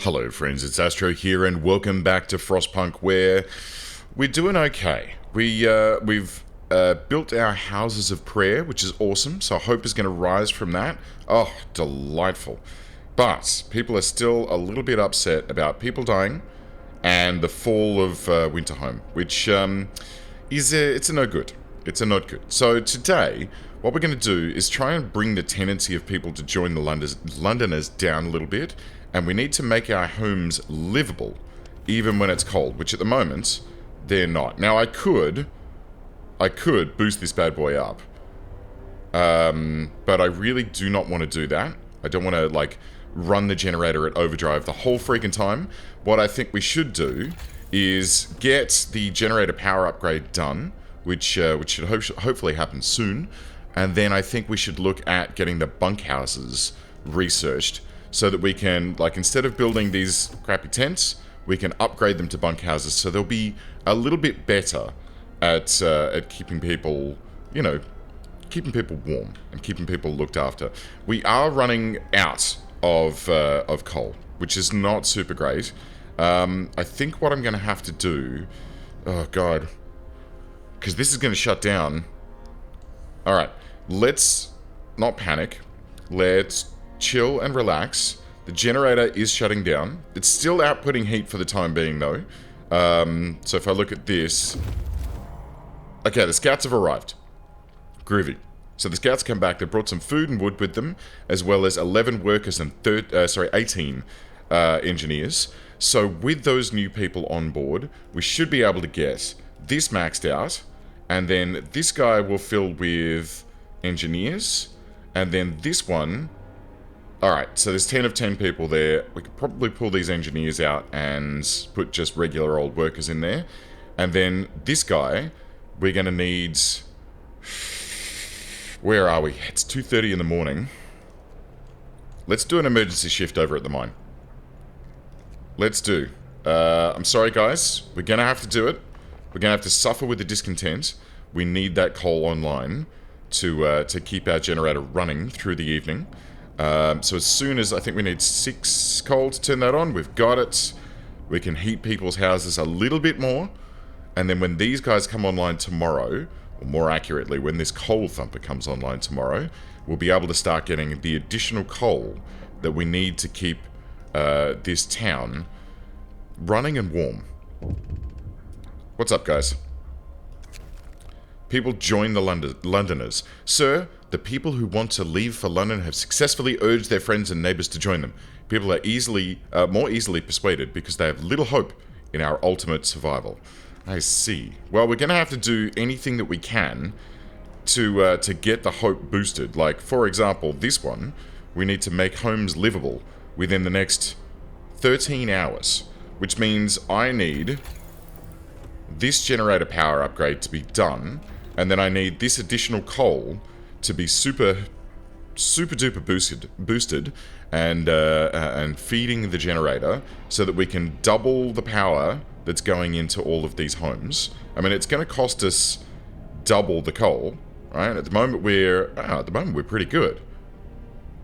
Hello friends, it's Astro here and welcome back to Frostpunk, where we're doing okay. We've built our houses of prayer, which is awesome, so hope is going to rise from that. Oh, delightful. But people are still a little bit upset about people dying and the fall of Winterhome, which it's a no good. It's a not good. So today, what we're going to do is try and bring the tendency of people to join the Londoners down a little bit, and we need to make our homes livable, even when it's cold, which at the moment, they're not. Now, I could boost this bad boy up, but I really do not want to do that. I don't want to, like, run the generator at overdrive the whole freaking time. What I think we should do is get the generator power upgrade done, which should hopefully happen soon, and then I think we should look at getting the bunkhouses researched so that we can, like, instead of building these crappy tents, we can upgrade them to bunkhouses so they'll be a little bit better at keeping people, you know, keeping people warm and keeping people looked after. We are running out of coal, which is not super great. I think what I'm going to have to do, oh god, because this is going to shut down. All right, let's not panic. Let's chill and relax. The generator is shutting down. It's still outputting heat for the time being, though. So if I look at this, okay, the scouts have arrived. Groovy. So the scouts come back. They brought some food and wood with them, as well as 11 workers and 18 engineers. So with those new people on board, we should be able to get this maxed out, and then this guy will fill with engineers, and then this one. Alright, so there's 10 of 10 people there. We could probably pull these engineers out and put just regular old workers in there. And then this guy, we're going to need... Where are we? It's 2:30 in the morning. Let's do an emergency shift over at the mine. Let's do. I'm sorry, guys. We're going to have to do it. We're going to have to suffer with the discontent. We need that coal online to keep our generator running through the evening. So as soon as, I think we need 6 coal to turn that on, we've got it. We can heat people's houses a little bit more. And then when these guys come online tomorrow, or more accurately, when this coal thumper comes online tomorrow, we'll be able to start getting the additional coal that we need to keep this town running and warm. What's up, guys? People join the Londoners. Sir, the people who want to leave for London have successfully urged their friends and neighbours to join them. People are more easily persuaded because they have little hope in our ultimate survival. I see. Well, we're going to have to do anything that we can to get the hope boosted. Like, for example, this one, we need to make homes livable within the next 13 hours, which means I need this generator power upgrade to be done, and then I need this additional coal to be super duper boosted and feeding the generator so that we can double the power that's going into all of these homes. I mean, it's going to cost us double the coal, right? At the moment we're pretty good.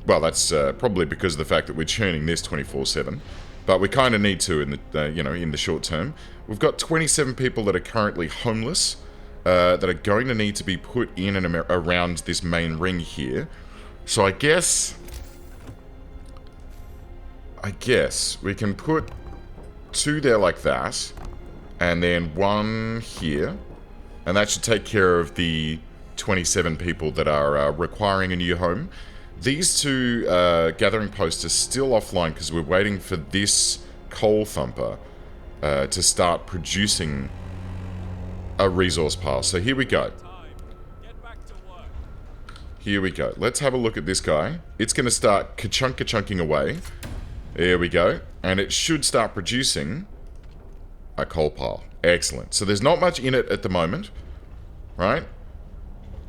Well, that's probably because of the fact that we're churning this 24/7, but we kind of need to in the in the short term. We've got 27 people that are currently homeless. That are going to need to be put in and around this main ring here. So I guess we can put 2 there like that, and then 1 here, and that should take care of the 27 people that are requiring a new home. These 2 gathering posts are still offline because we're waiting for this coal thumper to start producing a resource pile. So here we go. Here we go. Let's have a look at this guy. It's going to start ka-chunking away. There we go. And it should start producing a coal pile. Excellent. So there's not much in it at the moment, right?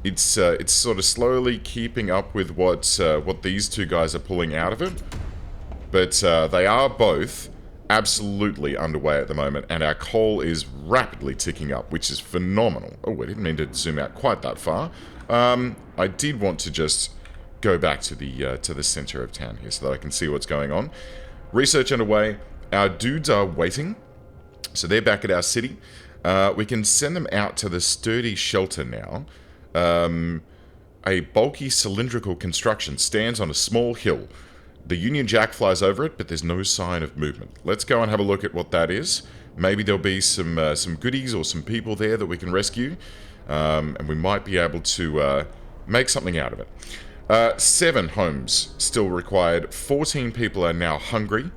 It's sort of slowly keeping up with what these 2 guys are pulling out of it. But they are both absolutely underway at the moment, and our coal is rapidly ticking up, which is phenomenal. Oh, I didn't mean to zoom out quite that far. I did want to just go back to the center of town here so that I can see what's going on. research underway. Our dudes are waiting. So they're back at our city. We can send them out to the sturdy shelter now. A bulky cylindrical construction stands on a small hill. The Union Jack flies over it, but there's no sign of movement. Let's go and have a look at what that is. Maybe there'll be some goodies or some people there that we can rescue. And we might be able to make something out of it. 7 homes still required. 14 people are now hungry,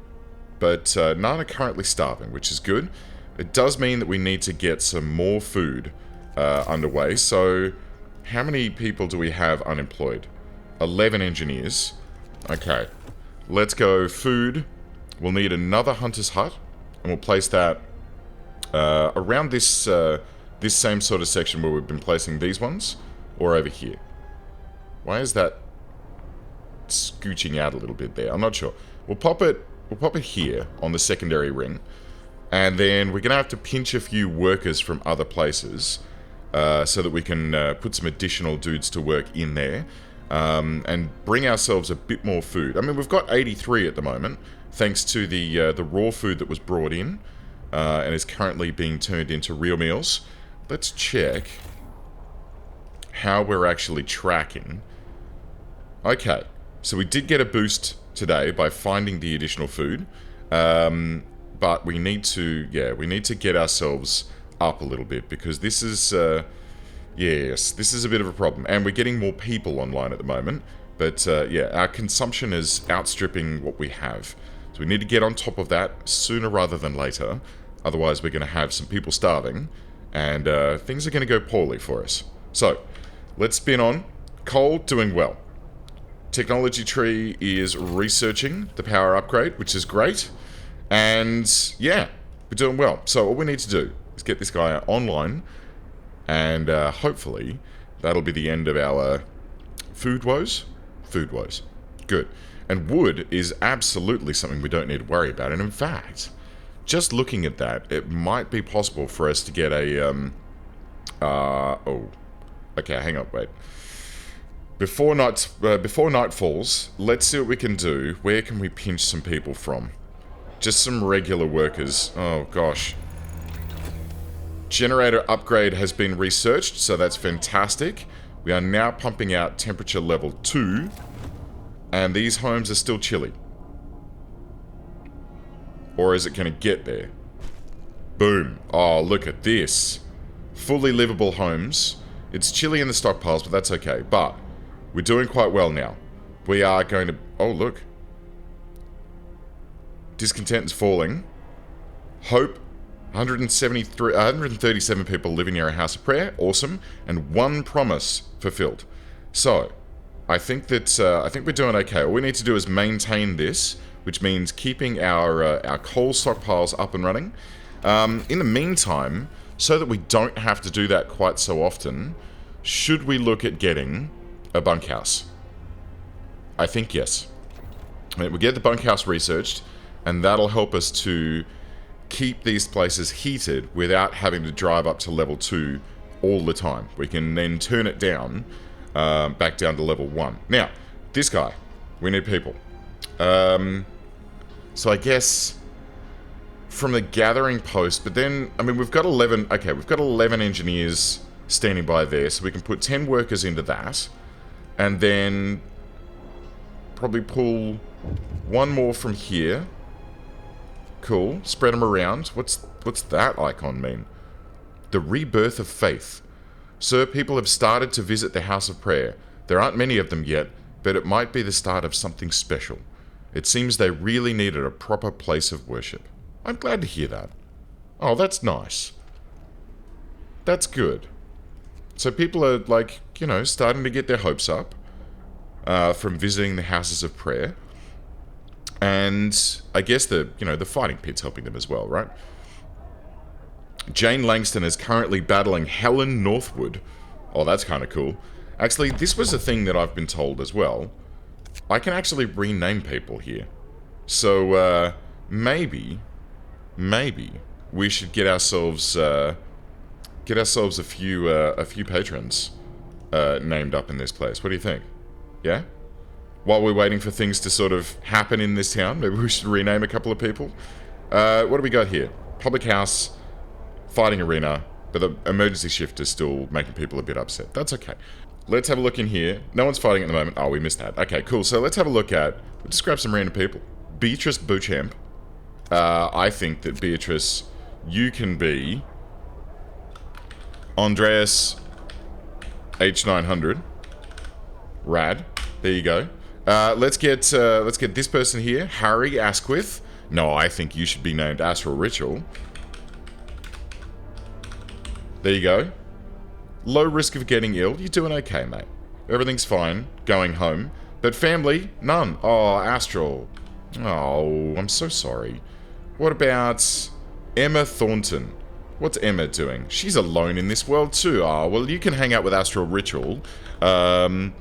but none are currently starving, which is good. It does mean that we need to get some more food underway. So how many people do we have unemployed? 11 engineers. Okay. Let's go food. We'll need another hunter's hut, and we'll place that around this this same sort of section where we've been placing these ones, or over here. Why is that scooching out a little bit there? I'm not sure. We'll pop it here on the secondary ring, and then we're gonna have to pinch a few workers from other places so that we can put some additional dudes to work in there. And bring ourselves a bit more food. I mean, we've got 83 at the moment, thanks to the raw food that was brought in, and is currently being turned into real meals. Let's check how we're actually tracking. Okay, so we did get a boost today by finding the additional food, but we need to get ourselves up a little bit, because this is... yes, this is a bit of a problem. And we're getting more people online at the moment. But, yeah, our consumption is outstripping what we have. So we need to get on top of that sooner rather than later. Otherwise, we're going to have some people starving. And things are going to go poorly for us. So, let's spin on. Coal, doing well. Technology tree is researching the power upgrade, which is great. And, yeah, we're doing well. So all we need to do is get this guy online. And hopefully, that'll be the end of our food woes. Food woes. Good. And wood is absolutely something we don't need to worry about. And in fact, just looking at that, it might be possible for us to get a... oh. Okay, hang on, wait. Before night falls, let's see what we can do. Where can we pinch some people from? Just some regular workers. Oh, gosh. Generator upgrade has been researched, so that's fantastic. We are now pumping out temperature level 2, and these homes are still chilly. Or is it going to get there? Boom. Oh, look at this. Fully livable homes. It's chilly in the stockpiles, but that's okay. But we're doing quite well now. We are going to... Oh, look. Discontent is falling. Hope... 137 people living near a house of prayer, awesome, and 1 promise fulfilled. So, I think we're doing okay. All we need to do is maintain this, which means keeping our coal stockpiles up and running. In the meantime, so that we don't have to do that quite so often, should we look at getting a bunkhouse? I think yes. I mean, we get the bunkhouse researched, and that'll help us to keep these places heated without having to drive up to level 2 all the time. We can then turn it down, back down to level 1. Now, this guy, we need people. So I guess from the gathering post, but then, I mean, we've got 11, okay, we've got 11 engineers standing by there, so we can put 10 workers into that, and then probably pull 1 more from here. Cool. Spread them around. What's that icon mean? The rebirth of faith. Sir, people have started to visit the house of prayer. There aren't many of them yet, but it might be the start of something special. It seems they really needed a proper place of worship. I'm glad to hear that. Oh, that's nice. That's good. So people are, like, you know, starting to get their hopes up from visiting the houses of prayer. And I guess the fighting pit's helping them as well, right? Jane Langston is currently battling Helen Northwood. Oh, that's kind of cool. Actually, this was a thing that I've been told as well. I can actually rename people here. So, maybe we should get ourselves a few patrons named up in this place. What do you think? Yeah? while we're waiting for things to sort of happen in this town. Maybe we should rename a couple of people. What do we got here? Public house, fighting arena, but the emergency shift is still making people a bit upset. That's okay. Let's have a look in here. No one's fighting at the moment. Oh, we missed that. Okay, cool. So let's have a look at... We'll just grab some random people. Beatrice Beauchamp. I think that Beatrice, you can be... Andreas H900. Rad. There you go. Let's get this person here. Harry Asquith. No, I think you should be named Astro Ritual. There you go. Low risk of getting ill. You're doing okay, mate. Everything's fine. Going home. But family, none. Oh, Astral. Oh, I'm so sorry. What about Emma Thornton? What's Emma doing? She's alone in this world too. Oh, well, you can hang out with Astral Ritual. I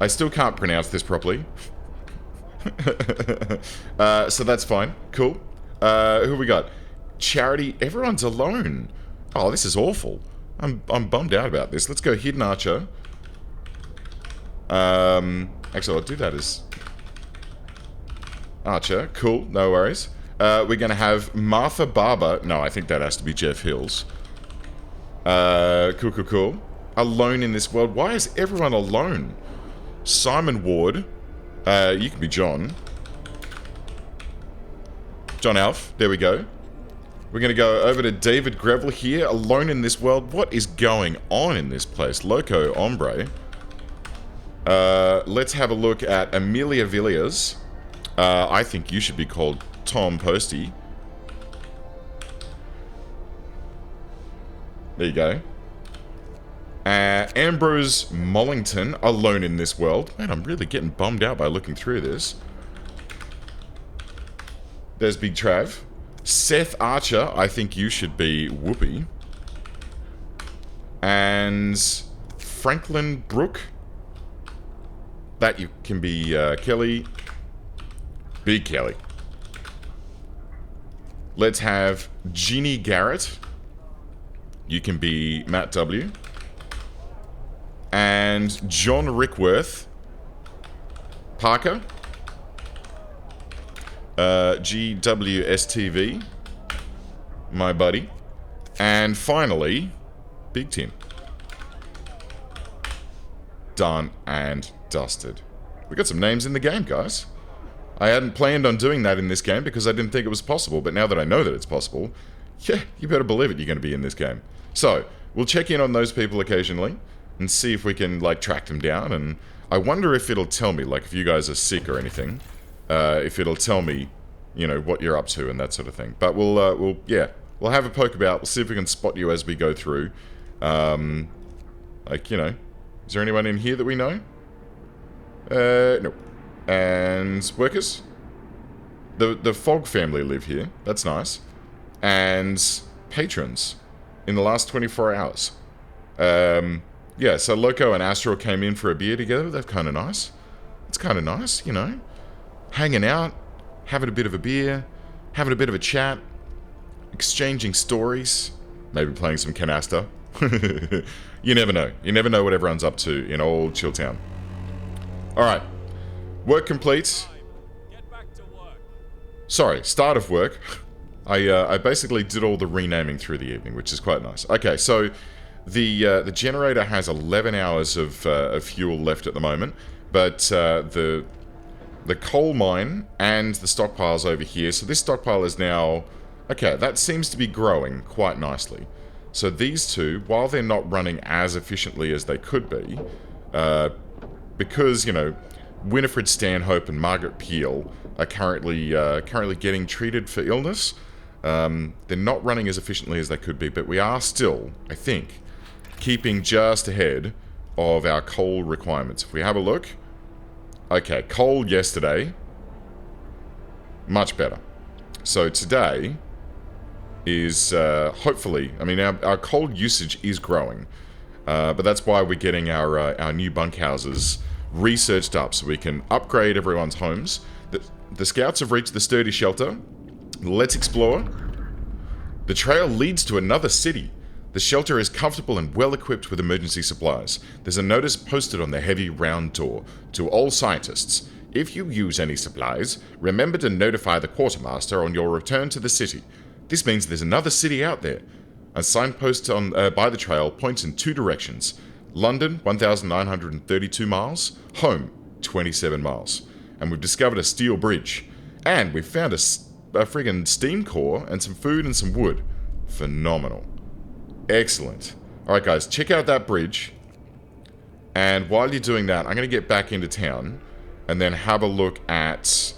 still can't pronounce this properly. So that's fine. Cool. Who we got? Charity. Everyone's alone. Oh, this is awful. I'm bummed out about this. Let's go Hidden Archer. Actually, I'll do that as Archer. Cool. No worries. We're going to have Martha Barber. No, I think that has to be Jeff Hills. Cool. Alone in this world. Why is everyone alone? Simon Ward. You can be John. John Alf. There we go. We're going to go over to David Greville here. Alone in this world. What is going on in this place? Loco Ombre. Let's have a look at Amelia Villiers. I think you should be called Tom Posty. There you go. Ambrose Mollington, alone in this world. Man, I'm really getting bummed out by looking through this. There's Big Trav. Seth Archer, I think you should be Whoopi. And Franklin Brook. That you can be Kelly. Big Kelly. Let's have Jeannie Garrett. You can be Matt W. And John Rickworth. Parker. GWSTV. My buddy. And finally, Big Tim. Done and dusted. We got some names in the game, guys. I hadn't planned on doing that in this game because I didn't think it was possible, but now that I know that it's possible, yeah, you better believe it, you're going to be in this game. So, we'll check in on those people occasionally and see if we can, like, track them down, and I wonder if it'll tell me, like, if you guys are sick or anything, if it'll tell me, you know, what you're up to and that sort of thing. But we'll have a poke about, we'll see if we can spot you as we go through. Like, you know, is there anyone in here that we know? No. And workers? The Fogg family live here. That's nice. And patrons in the last 24 hours. Yeah, so Loco and Astro came in for a beer together. That's kind of nice. It's kind of nice, you know. Hanging out, having a bit of a beer, having a bit of a chat, exchanging stories, maybe playing some canasta. You never know. You never know what everyone's up to in old Chilltown. Alright. Work complete. Get back to work. Sorry, start of work. I basically did all the renaming through the evening, which is quite nice. Okay, so the generator has 11 hours of fuel left at the moment, but the coal mine and the stockpiles over here. So this stockpile is now... Okay, that seems to be growing quite nicely. So these two, while they're not running as efficiently as they could be, because, you know, Winifred Stanhope and Margaret Peel are currently getting treated for illness. They're not running as efficiently as they could be, but we are still, I think, keeping just ahead of our coal requirements. If we have a look... Okay, coal yesterday, much better. So today is hopefully... I mean, our coal usage is growing, but that's why we're getting our new bunkhouses researched up so we can upgrade everyone's homes. The scouts have reached the sturdy shelter. Let's explore. The trail leads to another city. The shelter is comfortable and well equipped with emergency supplies. There's a notice posted on the heavy round door. To all scientists, if you use any supplies, remember to notify the quartermaster on your return to the city. This means there's another city out there. A signpost by the trail points in 2 directions. London, 1,932 miles. Home, 27 miles. And we've discovered a steel bridge. And we've found a friggin' steam core and some food and some wood. Phenomenal. Excellent. Alright guys, check out that bridge. And while you're doing that, I'm going to get back into town and then have a look at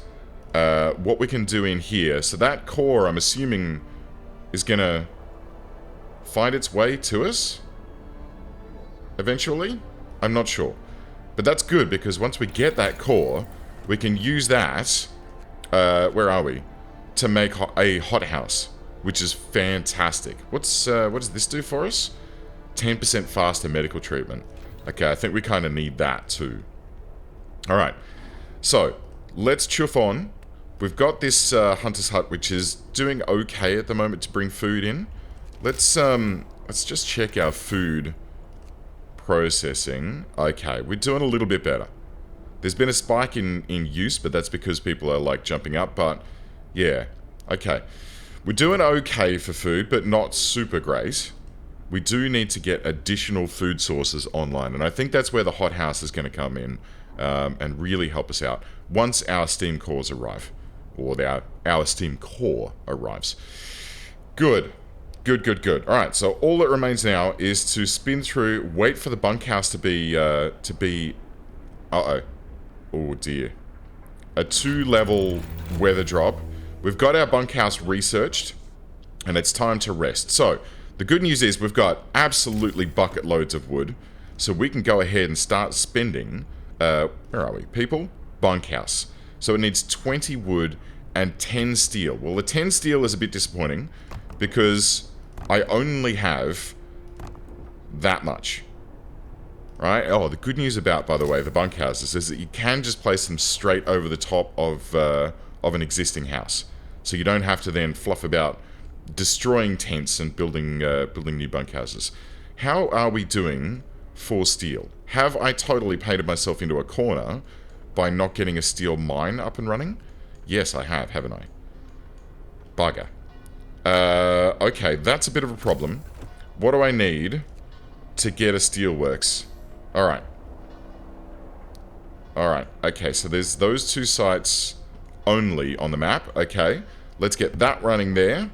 what we can do in here. So that core, I'm assuming, is going to find its way to us eventually. I'm not sure. But that's good, because once we get that core, we can use that, where are we? To make a hothouse, which is fantastic. What does this do for us? 10% faster medical treatment. Okay, I think we kind of need that too. Alright, so let's chuff on. We've got this Hunter's Hut, which is doing okay at the moment to bring food in. Let's just check our food processing. Okay, we're doing a little bit better. There's been a spike in use, but that's because people are like jumping up, but yeah, okay. We're doing okay for food, but not super great. We do need to get additional food sources online, and I think that's where the hothouse is going to come in and really help us out once our steam cores arrive, or our steam core arrives. Good. Good. Alright, so all that remains now is to spin through, wait for the bunkhouse to be, uh-oh. Oh dear. A 2-level weather drop. We've got our bunkhouse researched, and it's time to rest. So, the good news is we've got absolutely bucket loads of wood, so we can go ahead and start spending, where are we? People? Bunkhouse. So it needs 20 wood and 10 steel. Well, the 10 steel is a bit disappointing, because I only have that much. Right? Oh, the good news about, by the way, the bunkhouses is that you can just place them straight over the top of an existing house. So you don't have to then fluff about destroying tents and building new bunkhouses. How are we doing for steel? Have I totally painted myself into a corner by not getting a steel mine up and running? Yes, I have, haven't I? Bugger. Okay, that's a bit of a problem. What do I need to get a steelworks? Alright. Okay, so there's those 2 sites only on the map. Okay, let's get that running there.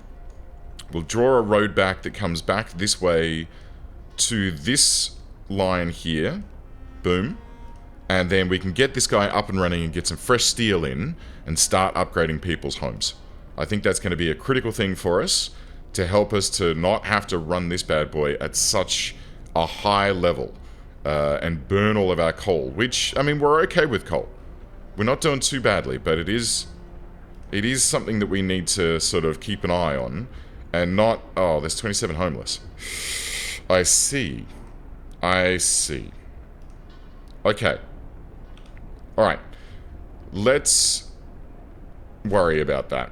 We'll draw a road back that comes back this way to this line here. Boom. And then we can get this guy up and running and get some fresh steel in and start upgrading people's homes. I think that's going to be a critical thing for us to help us to not have to run this bad boy at such a high level and burn all of our coal, which, I mean, we're okay with coal. We're not doing too badly, but it is something that we need to sort of keep an eye on and not... Oh, there's 27 homeless. I see. Okay. Alright. Let's worry about that.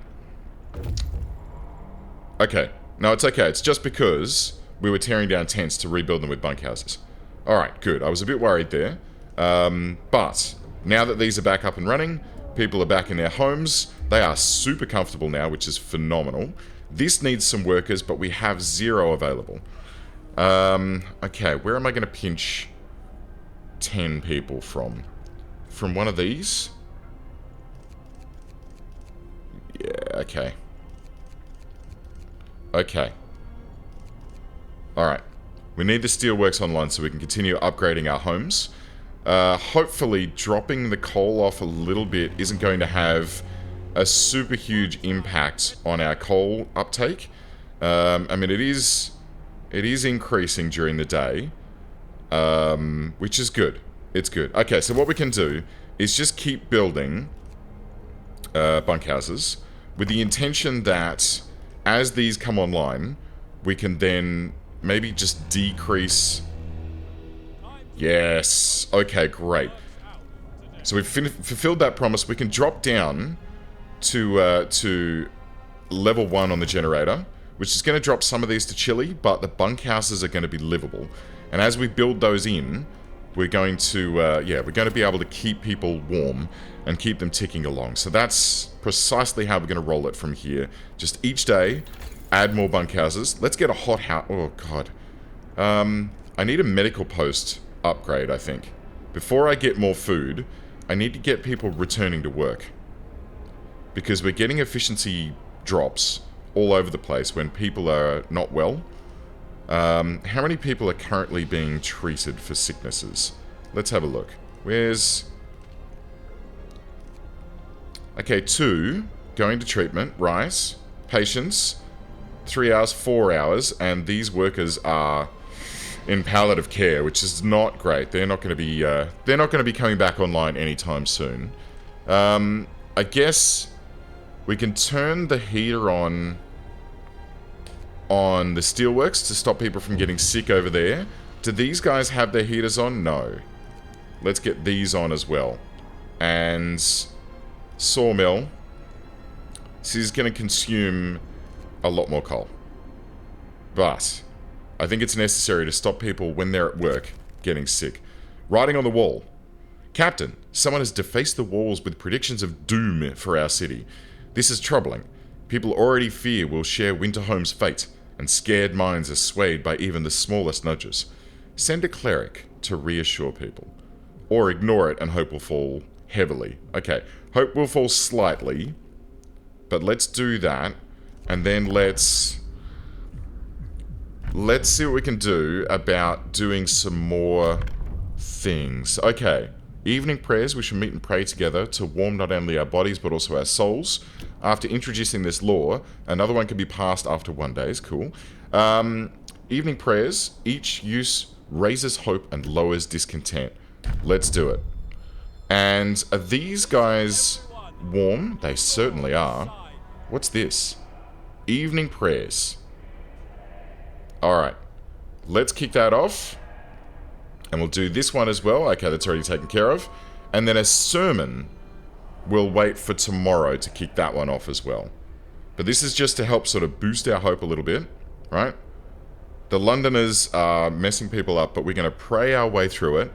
Okay. No, it's okay. It's just because we were tearing down tents to rebuild them with bunkhouses. Alright, good. I was a bit worried there. But now that these are back up and running, people are back in their homes. They are super comfortable now, which is phenomenal. This needs some workers, but we have 0 available. Okay, where am I going to pinch 10 people from? From one of these? Yeah, okay. Okay. Alright. We need the steelworks online so we can continue upgrading our homes. Hopefully, dropping the coal off a little bit isn't going to have a super huge impact on our coal uptake. I mean, it is increasing during the day, which is good. It's good. Okay, so what we can do is just keep building bunkhouses with the intention that as these come online, we can then maybe just decrease... Yes. Okay, great. So we've fulfilled that promise. We can drop down to level 1 on the generator. which is going to drop some of these to chilly, but the bunkhouses are going to be livable. And as we build those in, we're going to, we're going to be able to keep people warm and keep them ticking along. So that's precisely how we're going to roll it from here. Just each day, add more bunkhouses. Let's get a hot house. Oh, God. I need a medical post upgrade, I think. Before I get more food, I need to get people returning to work. Because we're getting efficiency drops all over the place when people are not well. How many people are currently being treated for sicknesses? Let's have a look. Where's... Okay, 2 going to treatment, right. Patients, 3 hours, 4 hours, and these workers are in palliative care, which is not great. They're not going to be coming back online anytime soon. I guess we can turn the heater on the steelworks to stop people from getting sick over there. Do these guys have their heaters on? No. Let's get these on as well. And sawmill. This is going to consume a lot more coal. But I think it's necessary to stop people when they're at work getting sick. Writing on the wall. Captain, someone has defaced the walls with predictions of doom for our city. This is troubling. People already fear we'll share Winterholm's fate, and scared minds are swayed by even the smallest nudges. Send a cleric to reassure people. Or ignore it and hope will fall heavily. Okay, hope will fall slightly, but let's do that, and then let's see what we can do about doing some more things. Okay, evening prayers. We should meet and pray together to warm not only our bodies but also our souls. After introducing this law, another one can be passed after 1 day. Cool. Evening prayers. Each use raises hope and lowers discontent. Let's do it. And are these guys warm? They certainly are. What's this? Evening prayers. Alright. Let's kick that off. And we'll do this one as well. Okay, that's already taken care of. And then a sermon. We'll wait for tomorrow to kick that one off as well. But this is just to help sort of boost our hope a little bit, right? The Londoners are messing people up, but we're going to pray our way through it.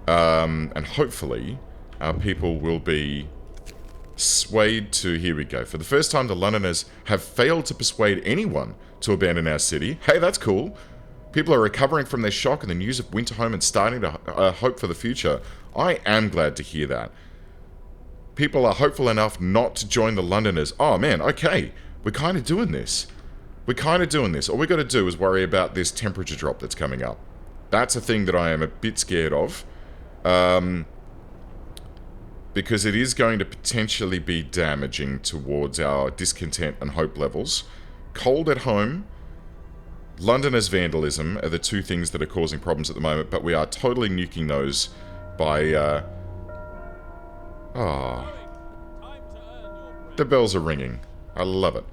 And hopefully, our people will be swayed to... Here we go. For the first time, the Londoners have failed to persuade anyone to abandon our city. Hey, that's cool. People are recovering from their shock and the news of Winterholm and starting to hope for the future. I am glad to hear that. People are hopeful enough not to join the Londoners. Oh man, okay. We're kind of doing this. All we got to do is worry about this temperature drop that's coming up. That's a thing that I am a bit scared of. Because it is going to potentially be damaging towards our discontent and hope levels. Cold at home, Londoners' vandalism are the two things that are causing problems at the moment, but we are totally nuking those by... The bells are ringing. I love it.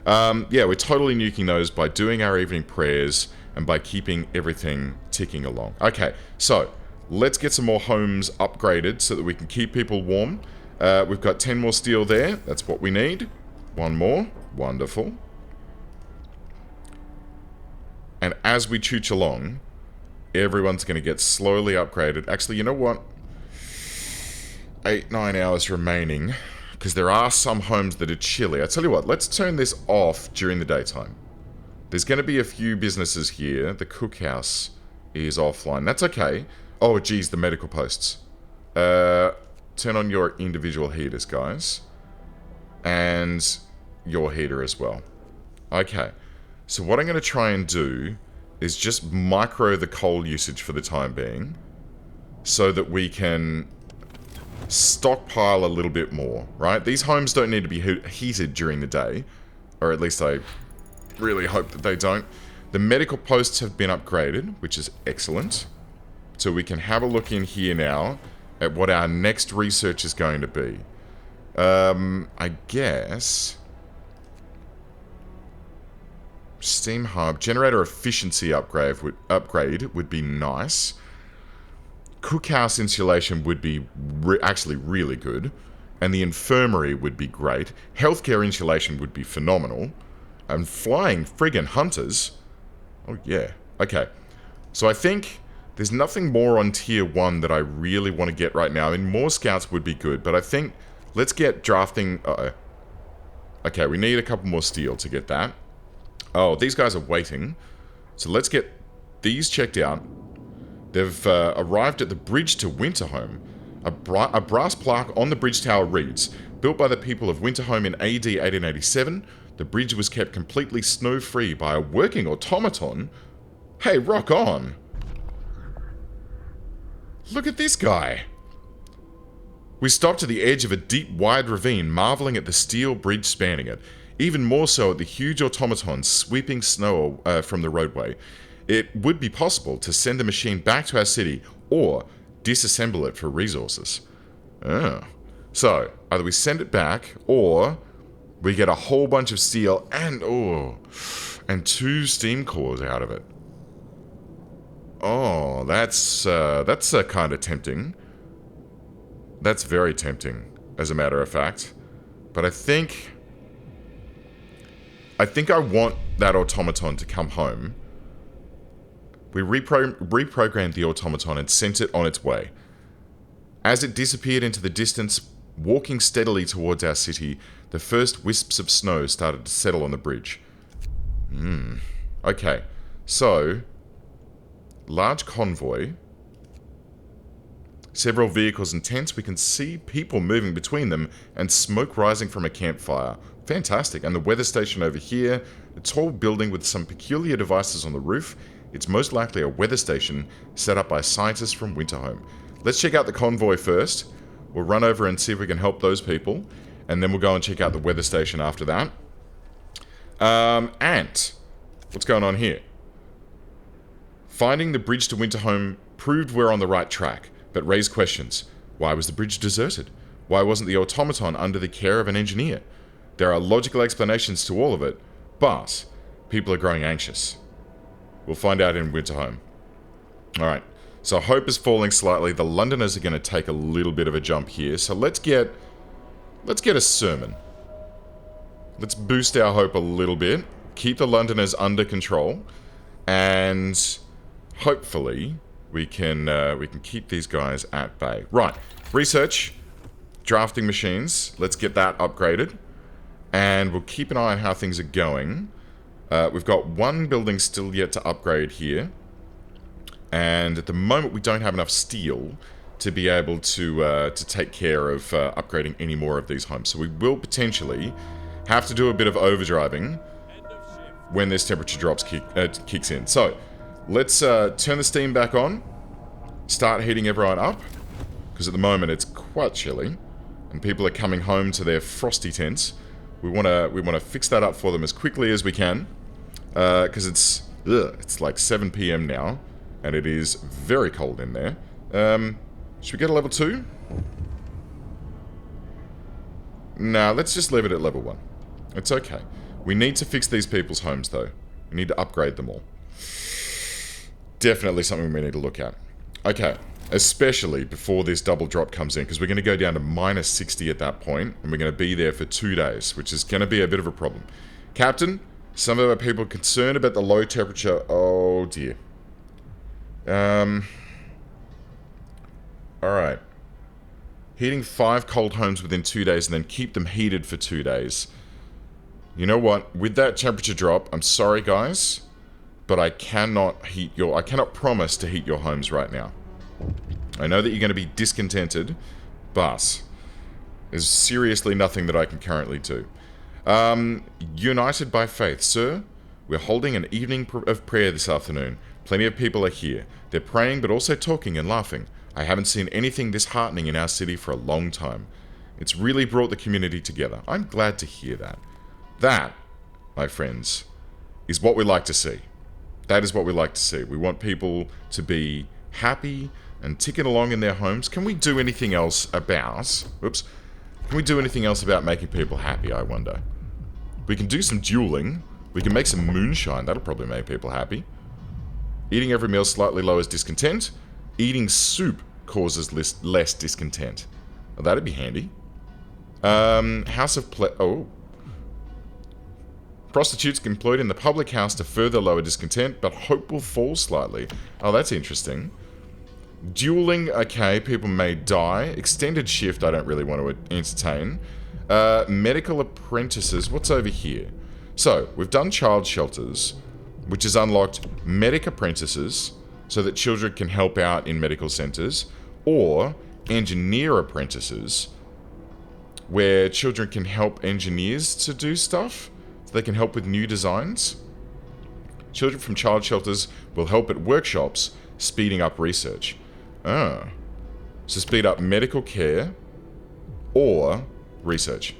Yeah, we're totally nuking those by doing our evening prayers and by keeping everything ticking along. Okay, so let's get some more homes upgraded so that we can keep people warm. We've got 10 more steel there. That's what we need. One more. Wonderful. And as we chooch along, everyone's going to get slowly upgraded. Actually, you know what? 8-9 hours remaining, because there are some homes that are chilly. I tell you what, let's turn this off during the daytime. There's going to be a few businesses here. The cookhouse is offline. That's okay. Oh, geez, the medical posts. Turn on your individual heaters, guys. And your heater as well. Okay. So what I'm going to try and do is just micro the coal usage for the time being, so that we can stockpile a little bit more, right? These homes don't need to be heated during the day, or at least I really hope that they don't. The medical posts have been upgraded, which is excellent. So we can have a look in here now at what our next research is going to be. I guess... Steam hub. Generator efficiency upgrade would be nice. Cookhouse insulation would be actually really good. And the infirmary would be great. Healthcare insulation would be phenomenal. And flying friggin' hunters. Oh, yeah. Okay. So I think there's nothing more on tier 1 that I really want to get right now. I mean, more scouts would be good, but I think let's get drafting... Uh-oh. Okay, we need a couple more steel to get that. Oh, these guys are waiting. So let's get these checked out. They've arrived at the bridge to Winterhome. A brass plaque on the bridge tower reads, built by the people of Winterhome in AD 1887, the bridge was kept completely snow-free by a working automaton. Hey, rock on! Look at this guy! We stopped at the edge of a deep, wide ravine, marveling at the steel bridge spanning it. Even more so at the huge automaton sweeping snow from the roadway. It would be possible to send the machine back to our city, or disassemble it for resources. Oh. So, either we send it back, or we get a whole bunch of steel and 2 steam cores out of it. Oh, that's kind of tempting. That's very tempting, as a matter of fact. But I think I want that automaton to come home. We reprogrammed the automaton and sent it on its way. As it disappeared into the distance, walking steadily towards our city, the first wisps of snow started to settle on the bridge. Okay, so... large convoy. Several vehicles and tents. We can see people moving between them and smoke rising from a campfire. Fantastic. And the weather station over here. A tall building with some peculiar devices on the roof. It's most likely a weather station set up by scientists from Winterhome. Let's check out the convoy first. We'll run over and see if we can help those people. And then we'll go and check out the weather station after that. Ant. What's going on here? Finding the bridge to Winterhome proved we're on the right track, but raised questions. Why was the bridge deserted? Why wasn't the automaton under the care of an engineer? There are logical explanations to all of it, but people are growing anxious. We'll find out in Winterhome. Alright, so hope is falling slightly. The Londoners are going to take a little bit of a jump here, so let's get a sermon. Let's boost our hope a little bit, keep the Londoners under control, and hopefully we can keep these guys at bay. Right, research, drafting machines. Let's get that upgraded, and we'll keep an eye on how things are going. We've got one building still yet to upgrade here, and at the moment we don't have enough steel to be able to take care of upgrading any more of these homes. So we will potentially have to do a bit of overdriving when this temperature drops kicks in. So let's turn the steam back on, start heating everyone up, because at the moment it's quite chilly, and people are coming home to their frosty tents. We want to fix that up for them as quickly as we can, because it's like 7 p.m. now, and it is very cold in there. Should we get a level 2? Nah, let's just leave it at level 1. It's okay. We need to fix these people's homes, though. We need to upgrade them all. Definitely something we need to look at. Okay, especially before this double drop comes in, because we're going to go down to minus 60 at that point, and we're going to be there for 2 days, which is going to be a bit of a problem. Captain, some of our people are concerned about the low temperature. Oh, dear. Alright. Heating 5 cold homes within 2 days and then keep them heated for 2 days. You know what? With that temperature drop, I'm sorry guys, but I cannot promise to heat your homes right now. I know that you're going to be discontented, but there's seriously nothing that I can currently do. United by faith, sir. We're holding an evening of prayer this afternoon. Plenty of people are here. They're praying but also talking and laughing. I haven't seen anything this heartening in our city for a long time. It's really brought the community together. I'm glad to hear that. That, my friends, is what we like to see. That is what we like to see. We want people to be happy and ticking along in their homes. Can we do anything else about... Oops. Can we do anything else about making people happy, I wonder? We can do some dueling. We can make some moonshine. That'll probably make people happy. Eating every meal slightly lowers discontent. Eating soup causes less discontent. Well, that'd be handy. House of Ple... Oh. Prostitutes employed in the public house to further lower discontent, but hope will fall slightly. Oh, that's interesting. Dueling, okay, people may die. Extended shift, I don't really want to entertain. Medical apprentices, what's over here? So, we've done child shelters, which has unlocked medic apprentices, so that children can help out in medical centers, or engineer apprentices, where children can help engineers to do stuff, so they can help with new designs. Children from child shelters will help at workshops, speeding up research. Ah. So speed up medical care or research.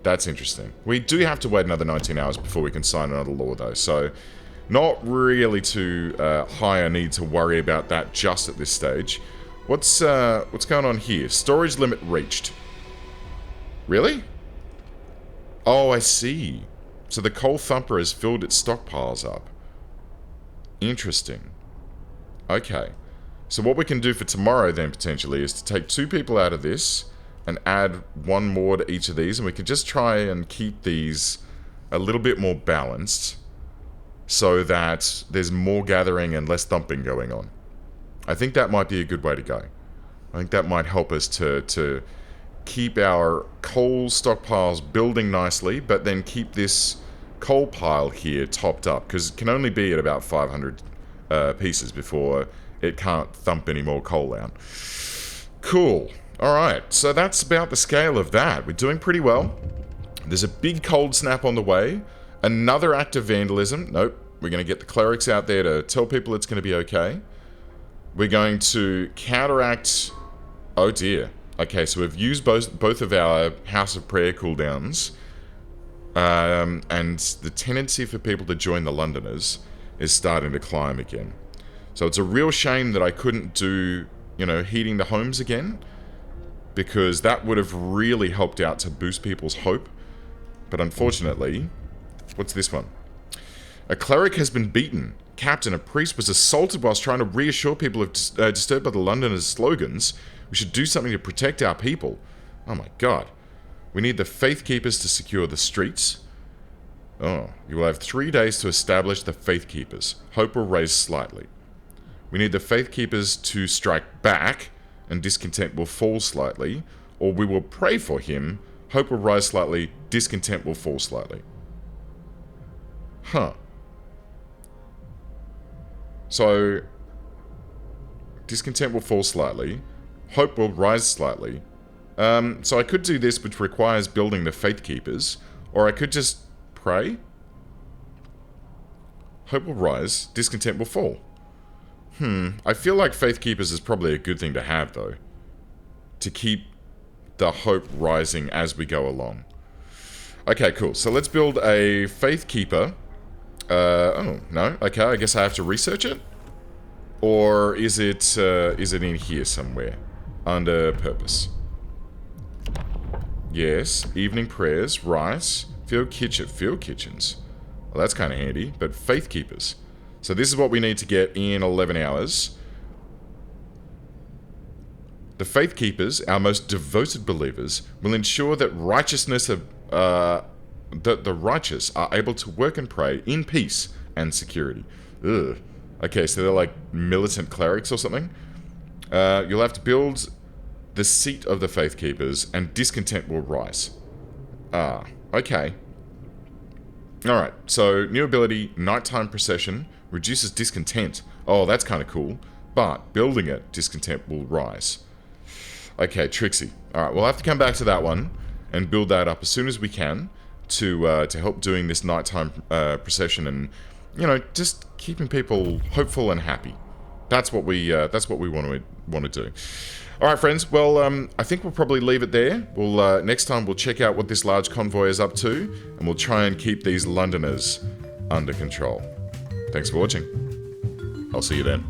That's interesting. We do have to wait another 19 hours before we can sign another law, though, so not really too high a need to worry about that just at this stage. What's going on here? Storage limit reached. Really? Oh, I see. So the coal thumper has filled its stockpiles up. Interesting. Okay. So what we can do for tomorrow then, potentially, is to take 2 people out of this and add 1 more to each of these, and we can just try and keep these a little bit more balanced so that there's more gathering and less thumping going on. I think that might be a good way to go. I think that might help us to keep our coal stockpiles building nicely, but then keep this coal pile here topped up, because it can only be at about 500 pieces before it can't thump any more coal out. Cool. Alright, so that's about the scale of that. We're doing pretty well. There's a big cold snap on the way. Another act of vandalism. Nope. We're going to get the clerics out there to tell people it's going to be okay. We're going to counteract... Oh dear. Okay, so we've used both of our House of Prayer cooldowns. And the tendency for people to join the Londoners is starting to climb again. So it's a real shame that I couldn't do, heating the homes again, because that would have really helped out to boost people's hope. But unfortunately, what's this one? A cleric has been beaten. Captain, a priest was assaulted whilst trying to reassure people disturbed by the Londoners' slogans. We should do something to protect our people. Oh my god. We need the Faith Keepers to secure the streets. Oh, you will have 3 days to establish the Faith Keepers. Hope will rise slightly. We need the Faith Keepers to strike back, and discontent will fall slightly, or we will pray for him, hope will rise slightly, discontent will fall slightly. Huh. So, discontent will fall slightly, hope will rise slightly. So I could do this, which requires building the Faith Keepers, or I could just pray. Hope will rise, discontent will fall. I feel like Faith Keepers is probably a good thing to have, though. To keep the hope rising as we go along. Okay, cool. So let's build a Faith Keeper. Oh, no. Okay, I guess I have to research it? Or is it in here somewhere? Under purpose. Yes, evening prayers, rice, field kitchens. Well, that's kind of handy, but Faith Keepers. So this is what we need to get in 11 hours. The Faith Keepers, our most devoted believers, will ensure that the righteous are able to work and pray in peace and security. Ugh. Okay, so they're like militant clerics or something. You'll have to build the seat of the Faith Keepers, and discontent will rise. Ah, okay. Alright, so new ability, Nighttime Procession, reduces discontent. Oh, that's kind of cool. But building it, discontent will rise. Okay, Trixie. Alright, we'll have to come back to that one and build that up as soon as we can to help doing this Nighttime Procession and, just keeping people hopeful and happy. That's what we want to do. All right, friends. Well, I think we'll probably leave it there. We'll next time we'll check out what this large convoy is up to, and we'll try and keep these Londoners under control. Thanks for watching. I'll see you then.